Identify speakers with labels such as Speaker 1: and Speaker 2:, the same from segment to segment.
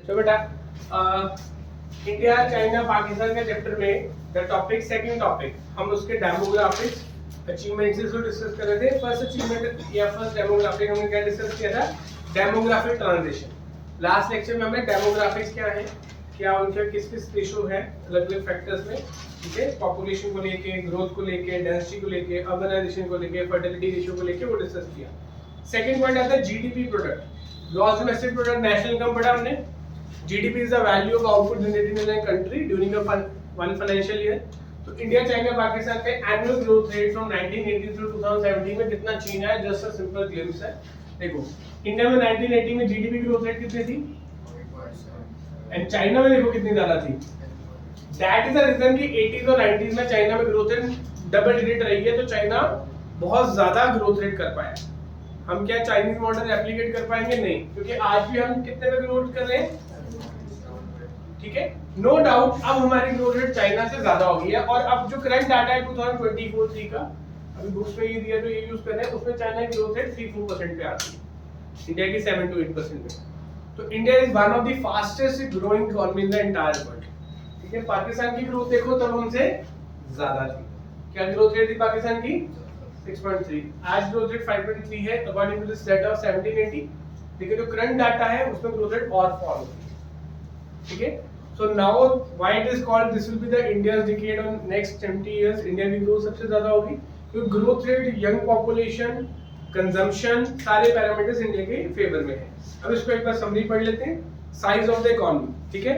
Speaker 1: तो बेटा India China Pakistan के चैप्टर में द टॉपिक सेकंड टॉपिक हम उसके डेमोग्राफिक्स अचीवमेंट्स को डिस्कस कर रहे थे। फर्स्ट अचीवमेंट या फर्स्ट डेमोग्राफिक हमने क्या डिस्कस किया था? Demographic transition. लास्ट लेक्चर में हमने डेमोग्राफिक्स क्या है, क्या उनके किस किस रेशो है अलग अलग फैक्टर्स में, ठीक है, पॉपुलेशन को लेके, ग्रोथ को लेके, डेंसिटी को लेके, अर्बनाइजेशन को लेके, फर्टिलिटी रेशियो को लेके वो डिस्कस किया। सेकंड पॉइंट आता है GDP product, gross domestic product, national income पढ़ा हमने। GDP is the value of output generated in a country during a one financial year। तो इंडिया चाइना पाकिस्तान के annual growth rate from 1980 to 2017 में कितना change आया, just a simple glimpse है। देखो India में 1980 में जीडीपी ग्रोथ रेट कितनी थी एंड चाइना में देखो कितनी ज्यादा थी। दैट इज द रीजन कि 80s और 90s में चाइना में ग्रोथ रेट डबल डिजिट रही है, तो चाइना बहुत ज्यादा ग्रोथ रेट कर पाया। हम क्या चाइनीज मॉडल एप्लीकेट कर पाएंगे? नहीं, क्योंकि आज भी हम कितने पे ग्रोथ कर रहे हैं, ठीक है, नो डाउट। अब हमारी ग्रोथ रेट चाइना से ज्यादा हो गई है और अब जो करंट डाटा है 2024-3 का, अभी बुक्स में ये दिया तो ये यूज कर रहे हैं, उसमें चाइना की ग्रोथ रेट 3-4% पे आती है, इंडिया की 7-8% में। तो India is one of the fastest growing economy in the entire world, ठीक है। पाकिस्तान की ग्रोथ देखो तब हमसे ज्यादा थी। क्या ग्रोथ रेट थी पाकिस्तान की? 6.3। आज ग्रोथ रेट 5.3 है according to this data of 1780। लेकिन जो करंट डाटा है उसमें ग्रोथ रेट और फॉल होती है, ठीक है। So now why it is called, this will be the India's decade on next 20 years। India की ग्रोथ सबसे ज्यादा होगी क्योंकि growth rate, young population, consumption, सारे पैरामीटर्स इंडिया के फेवर में है। अब इसको एक बार समरी पढ़ लेते हैं। साइज ऑफ द इकोनॉमी, ठीक है,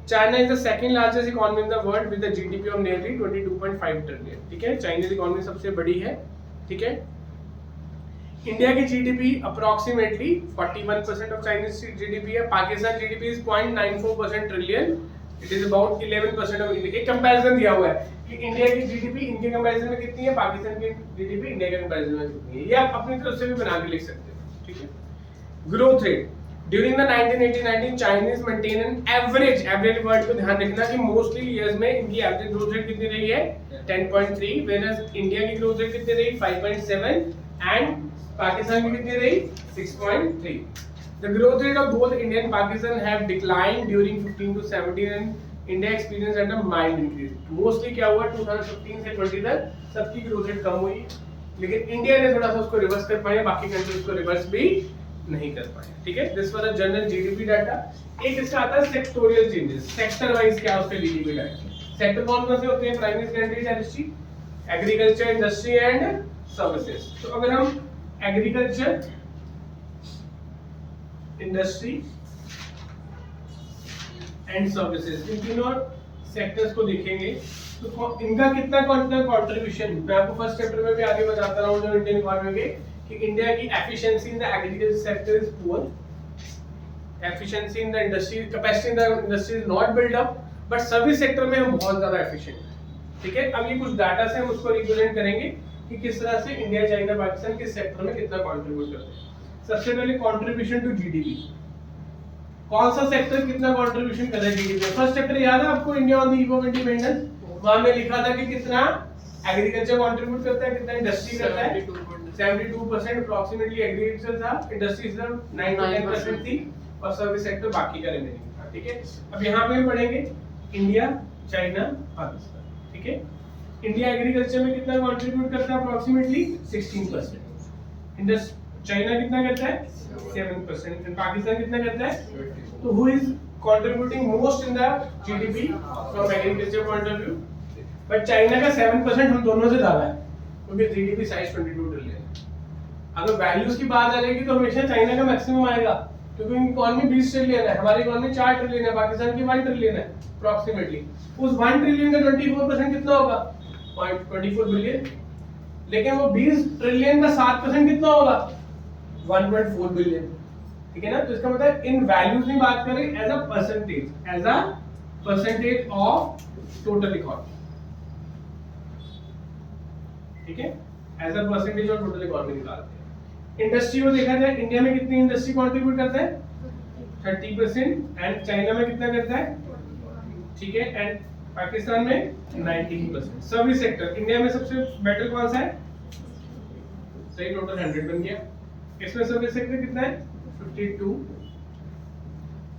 Speaker 1: China is the second largest economy in the world with the GDP of nearly 22.5 trillion, ठीक है। चाइनीज इकोनॉमी सबसे बड़ी है, ठीक है। इंडिया की GDP approximately 41% of Chinese GDP है। Pakistan GDP is 0.94% trillion, it is about 11% of India. एक कंपैरिजन दिया हुआ है कि इंडिया की जीडीपी इनके कंपैरिजन में कितनी है, पाकिस्तान की जीडीपी इंडिया के कंपैरिजन में कितनी है, ये आप अपनी तरफ से भी बना के लिख सकते हो, ठीक है। Growth rate during the 1980-90 Chinese maintain an average word को ध्यान रखना कि मोस्टली ईयर्स में इनकी एवरेज ग्रोथ रेट कितनी रही है, 10.3, व्हेयरएज इंडिया की ग्रोथ रेट कितनी रही, 5.7 एंड पाकिस्तान की कितनी रही, 6.3। The growth rate of both India and Pakistan have declined during 15 to 17 and India experienced at a mild increase। Mostly क्या हुआ 2015 से 20 तक सबकी ग्रोथ रेट कम हुई, लेकिन इंडिया ने थोड़ा सा उसको रिवर्स कर पाए, बाकी कंट्रीज को रिवर्स भी नहीं कर पाए, ठीक है। This was a general GDP data. एक इसका आता है सेक्टोरियल चेंजेस, सेक्टर वाइज क्या उसके जीडीपी डाटा। सेक्टर कौन कौन से होते हैं? Primary, secondary, tertiary, agriculture, industry and services. तो अगर हम agriculture, industry and services in तीनों सेक्टर्स को देखेंगे तो इनका कितना कंट्रीब्यूशन, मैं आपको फर्स्ट चैप्टर में भी आगे बताता रहा हूं जो इंडियन इकोनॉमी में, कि इंडिया की efficiency in the agriculture sector is poor, efficiency in the industry, capacity in the industry is not build up, but service sector में हम बहुत ज्यादा एफिशिएंट हैं, ठीक है। अब ये कुछ डाटा से हम उसको रिप्रेजेंट करेंगे कि किस तरह से इंडिया, चाइना, पाकिस्तान किस सेक्टर में कितना कंट्रीब्यूट करते हैं। सबसे पहले कंट्रीब्यूशन टू जीडीपी, कौन सा सेक्टर कितना कंट्रीब्यूशन कर रहा है जीडीपी। फर्स्ट चैप्टर याद है आपको, India on the eve of independence, वहां में लिखा था कि कितना एग्रीकल्चर कंट्रीब्यूट करता है, कितना इंडस्ट्री करता है, 72% अप्रोक्सीमेटली एग्रीकल्चर था, इंडस्ट्री सिर्फ 9-10% थी और सर्विस सेक्टर बाकी का रिमेनिंग था, ठीक है। अब यहाँ पे पढ़ेंगे इंडिया, चाइना, पाकिस्तान, ठीक है। इंडिया एग्रीकल्चर में कितना कंट्रीब्यूट करता है, अप्रोक्सीमेटली 16%। चाइना कितना करता है, 7%, एंड पाकिस्तान कितना करता है। तो who is contributing most in the GDP from agriculture point of view? But China का 7% हम दोनों से ज्यादा है क्योंकि जीडीपी साइज 22 ट्रिलियन है। अगर वैल्यूज की बात आएगी तो हमेशा चाइना का मैक्सिमम आएगा क्योंकि उनकी इकोनॉमी 20 ट्रिलियन है, हमारी इकोनॉमी 4 ट्रिलियन है, पाकिस्तान की 1 ट्रिलियन है अप्रोक्सीमेटली। उस 1 ट्रिलियन का 24% कितना होगा, 0.24 बिलियन। लेकिन वो 20 ट्रिलियन का 7% कितना होगा, 1.4 बिलियन, ठीक है ना। तो इसका मतलब इन वैल्यूज में बात करें as a percentage of total economy, ठीक है, as a percentage of total economy निकालते हैं। इंडस्ट्री को देखा जाए, इंडिया में कितनी इंडस्ट्री कंट्रीब्यूट करता है, 30%, एंड चाइना में कितना करता है, ठीक है, एंड पाकिस्तान में 19%। सर्विस सेक्टर इंडिया में सबसे बेटर कौन सा है, सही, टोटल 100 बन गया। इसमें सर्विस सेक्टर कितना है, 52,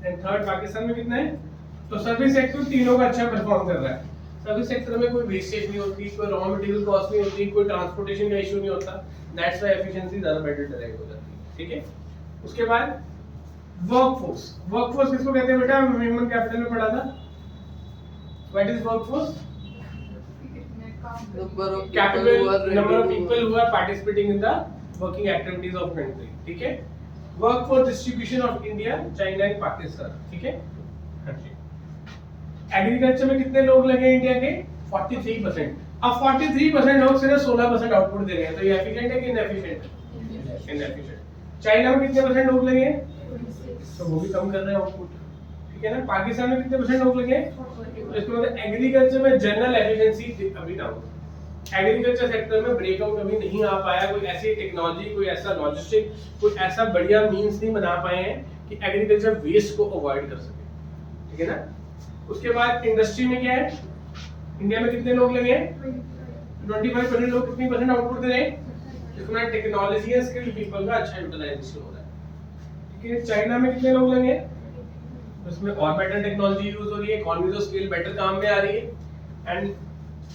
Speaker 1: एंड थर्ड पाकिस्तान में कितना है। तो सर्विस सेक्टर तीनों का अच्छा परफॉर्म कर रहा है। सर्विस सेक्टर में कोई वेस्टेज नहीं होती, कोई रॉ मटेरियल कॉस्ट नहीं होती, कोई ट्रांसपोर्टेशन का इशू नहीं होता, दैट्स व्हाई एफिशिएंसी ज्यादा बेटर ड्राइव हो जाती है। ठीक है, उसके बाद वर्कफोर्स। वर्कफोर्स किसको कहते हैं बेटा, ह्यूमन कैपिटल में पढ़ा था। What is workforce? Capital, number of people who are participating in the working activities of country. ठीक है, workforce distribution of India, China and Pakistan. ठीक है, एग्रीकल्चर में कितने लोग लगे इंडिया के? 43%। अब 43% लोग सिर्फ 16% आउटपुट दे रहे हैं, तो ये एफिशिएंट है कि इनएफिशिएंट? इनएफिशिएंट। चाइना में कितने परसेंट लोग लगे हैं? तो वो भी कम कर रहे हैं आउटपुट। ठीक है ना। पाकिस्तान में कितने परसेंट लोग लगे? तो इसको मतलब एग्रीकल्चर में जनरल एफिशिएंसी अभी डाउन। एग्रीकल्चर सेक्टर में ब्रेकआउट अभी नहीं आ पाया, कोई ऐसी टेक्नोलॉजी, कोई ऐसा लॉजिस्टिक, कोई ऐसा बढ़िया मींस नहीं बना पाए हैं कि एग्रीकल्चर वेस्ट को अवॉइड कर सके। ठीक है ना। उसके बाद इंडस्ट्री में क्या है, इंडिया में कितने लोग लगे हैं? 25% लोग कितनी परसेंट आउटपुट दे रहे हैं? इसमें टेक्नोलॉजी या स्किल्ड पीपल का अच्छा यूटिलाइजेशन हो रहा है। ठीक है, चाइना में कितने लोग लगे हैं? उसमें और बेटर टेक्नोलॉजी यूज हो रही है, इकोनॉमी ऑफ स्केल बेटर काम में आ रही है। एंड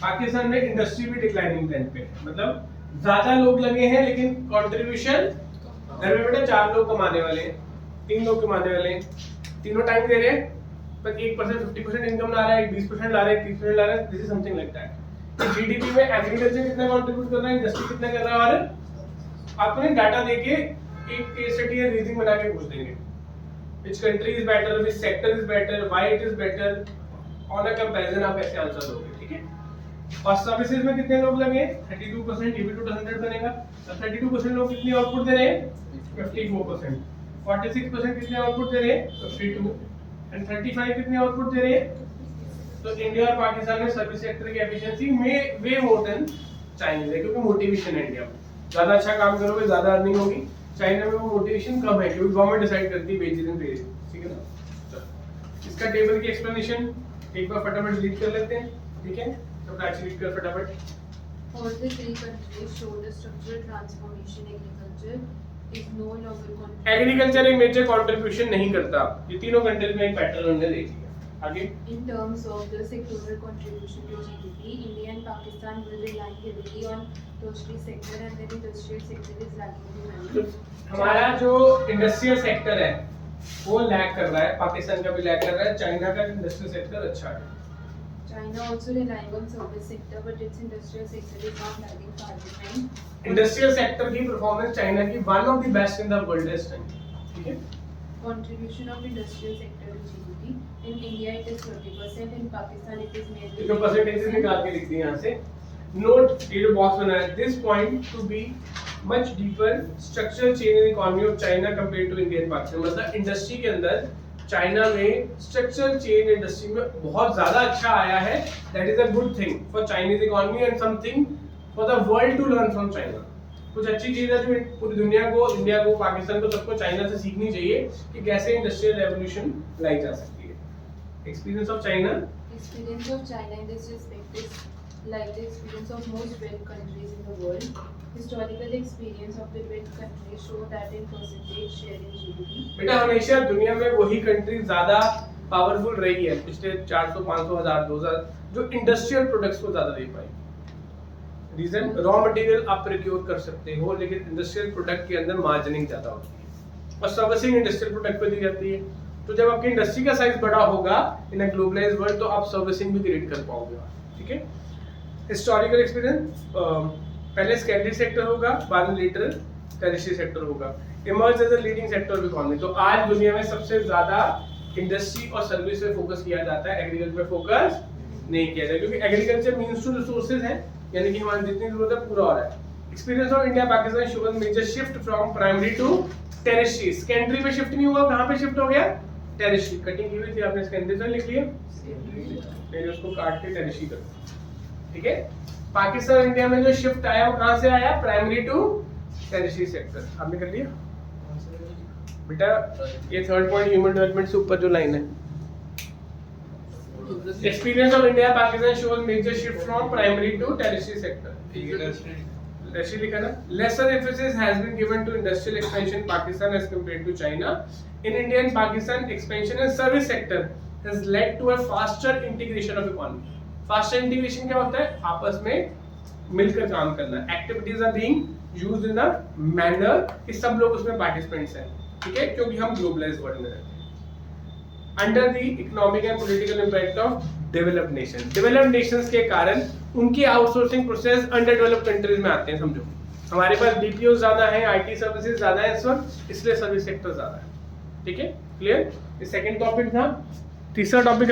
Speaker 1: पाकिस्तान में इंडस्ट्री भी डिक्लाइनिंग ट्रेंड पे है, मतलब ज्यादा लोग लगे हैं लेकिन कंट्रीब्यूशन घर में बेटा 4 लोग कमाने वाले हैं, 3 लोग कमाने वाले हैं, तीनों टाइम दे रहे हैं, पर 1% 50% इनकम ला रहा है, 20% ला रहा है, 30% ला रहा है। This is something like that. GDP में एग्रीकल्चर कितना कंट्रीब्यूट कर रहा है, इंडस्ट्री कितना कर रहा है, और आपने डाटा देके एक केस स्टडी या रीजनिंग बना के पूछ देंगे which country is better, which sector is better, why it is better, on a comparison आप ऐसे आंसर दोगे। ठीक है। और सर्विसेज में कितने लोग लगे? 32%, ये भी 200 बनेगा। अब 32% लोग कितनी आउटपुट दे रहे हैं? 54%। 46% कितने आउटपुट दे रहे हैं? 52। एंड 35 कितने आउटपुट दे रहे हैं? तो इंडिया और पाकिस्तान में सर्विस सेक्टर की एफिशिएंसी में वे मोर देन चाइनीज है, क्योंकि मोटिवेशन है इंडिया में, ज्यादा अच्छा काम करोगे ज्यादा अर्निंग होगी। चाइना में वो मोटिवेशन कम है क्योंकि गवर्नमेंट डिसाइड करती है वेजेस एंड पे। ठीक है ना। इसका टेबल की एक्सप्लेनेशन एक बार फटाफट रीड कर लेते हैं। ठीक है, तो प्राची रीड कर फटाफट।
Speaker 2: All the three countries show the structural transformation. Agriculture is no longer
Speaker 1: agriculture एक मेजर कंट्रीब्यूशन नहीं करता। ये तीनों कंट्रीज में एक पैटर्न हमने देख लिया। आगे
Speaker 2: in terms of the sectoral contribution to GDP, India and Pakistan will rely heavily on tertiary sector and then industrial sector is lagging behind.
Speaker 1: हमारा जो इंडस्ट्रियल सेक्टर है वो लैग कर रहा है, पाकिस्तान का भी लैग कर रहा है, चाइना का इंडस्ट्रियल सेक्टर अच्छा है।
Speaker 2: China also relying on service sector, but its industrial sector is not lagging far behind.
Speaker 1: Industrial sector की परफॉर्मेंस चाइना की one of the best in the world है इस टाइम। ठीक है।
Speaker 2: Contribution of industrial sector to GDP. In India it is 30%, in Pakistan it is nearly.
Speaker 1: तो percentage निकाल के लिख दिए यहाँ से। नोट ये जो बॉक्स बना है, this point to be much deeper structural change in economy of China compare to India and Pakistan. मतलब इंडस्ट्री के अंदर चाइना में स्ट्रक्चरल चेंज इंडस्ट्री में बहुत ज्यादा अच्छा आया है। That is a good thing for Chinese economy and something for the world to learn from China. कुछ अच्छी चीज है जो पूरी दुनिया को, इंडिया को, पाकिस्तान को, सबको चाइना से सीखनी चाहिए कि कैसे इंडस्ट्रियल रेवोल्यूशन लाई जा सकती है। Experience of China.
Speaker 2: Experience of China in this respect is like the experience of most developed countries in the world. Historical experience of the developed countries show that in percentage share in GDP.
Speaker 1: बेटा हमेशा दुनिया में वही country ज्यादा powerful रही है पिछले 400, 500, 1000, 2000 जो इंडस्ट्रियल प्रोडक्ट्स को ज्यादा दे पाई। रीजन, रॉ मटेरियल आप प्रोक्योर कर सकते हो लेकिन इंडस्ट्रियल प्रोडक्ट के अंदर मार्जिनिंग ज्यादा होती है और सर्विसिंग इंडस्ट्रियल प्रोडक्ट पे दी जाती है। तो जब आपकी इंडस्ट्री का साइज बड़ा होगा इन अ ग्लोबलाइज्ड वर्ल्ड तो आप सर्विसिंग भी क्रिएट कर पाओगे। ठीक है। हिस्टोरिकल एक्सपीरियंस, पहले सेकेंडरी सेक्टर होगा, बाद में लेटर टर्शियरी सेक्टर होगा। Emerge as a leading sector of economy. तो आज दुनिया में सबसे ज्यादा इंडस्ट्री और सर्विस पे फोकस किया जाता है, एग्रीकल्चर पे फोकस नहीं किया जाता क्योंकि एग्रीकल्चर मींस टू रिसोर्सेज है, यानी कि हमारी जितनी जरूरत है पूरा हो रहा है। Experience of India Pakistan shows major shift from primary to tertiary. Secondary पे शिफ्ट नहीं हुआ, कहां पे शिफ्ट हो गया? टेरिशरी। कटिंग की हुई थी आपने, सेकेंडरी से लिख लिया, फिर उसको काट के टेरिशरी कर। ठीक है। पाकिस्तान इंडिया में जो शिफ्ट आया वो कहां से आया? Primary to tertiary sector. आपने कर लिया बेटा। ये थर्ड पॉइंट ह्यूमन डेवलपमेंट से ऊपर जो लाइन है, experience of India Pakistan shows major shift from primary to tertiary sector. tertiary लिखा ना। Lesser emphasis has been given to industrial expansion Pakistan as compared to China in India and Pakistan, expansion in service sector has led to a faster integration of economy. Faster integration क्या होता है? आपस में मिलकर काम करना. Activities are being used in a manner कि सब लोग उसमें participants हैं, ठीक है? क्योंकि हम globalized world में रहते हैं. Under the economic and political impact of developed nations. Developed nations के कारण उनकी outsourcing process underdeveloped countries में आते हैं. समझो, हमारे पास BPO ज्यादा है, IT सर्विसेज ज्यादा है इस वक्त, इसलिए सर्विस सेक्टर ज्यादा है. ठीक है, क्लियर? ये सेकंड टॉपिक था. तीसरा टॉपिक